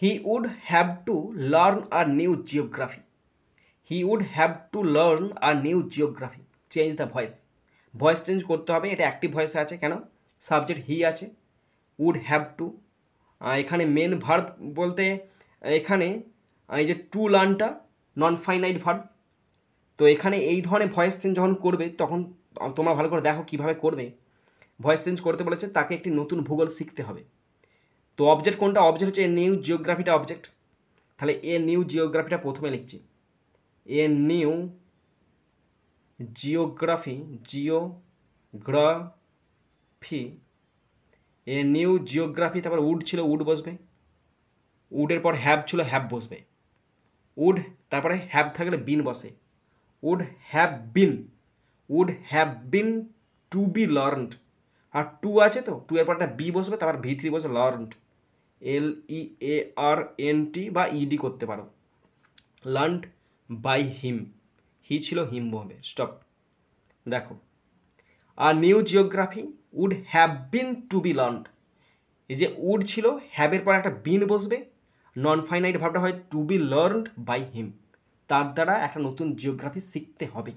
He would have to learn a new geography. He would have to learn a new geography. Change the voice. Voice change করতে হবে, এটা active ভয়েসে আছে কেন? Subject হি আছে, would have two. এখানে main verb বলতে এখানে এই যে টু লার্নটা নন ফাইনাইট ভার্ব। তো এখানে এই ধরনের ভয়েস চেঞ্জ যখন করবে তখন তোমরা ভালো করে দেখো কীভাবে করবে। ভয়েস চেঞ্জ করতে বলেছে, তাকে একটি নতুন ভূগোল শিখতে হবে। তো অবজেক্ট কোনটা? অবজেক্ট হচ্ছে এ নিউ জিওগ্রাফিটা অবজেক্ট। তাহলে এ নিউ জিওগ্রাফিটা প্রথমে লিখছি। A new geography, geography, a new geography, তারপর উড ছিল উড বসবে, উডের পর হ্যাভ ছিল হ্যাভ বসবে, উড তারপরে হ্যাভ থাকলে বিন বসে, would have been, would have been to be learned. আর টু আছে তো টু এর পর একটা বি বসবে, তারপর V3 বসে লার্নড, LEARNT বা ইডি করতে পারো। লার্নড বাই হিম, হি ছিল হিম হবে। স্টপ। দেখো, আর new geography would have been to be learned. এই যে উড ছিল, হ্যাভের পর একটা বিন বসবে, নন ফাইনাইট ভাবটা হয় to be learned by him. তার দ্বারা একটা নতুন জিওগ্রাফি শিখতে হবে।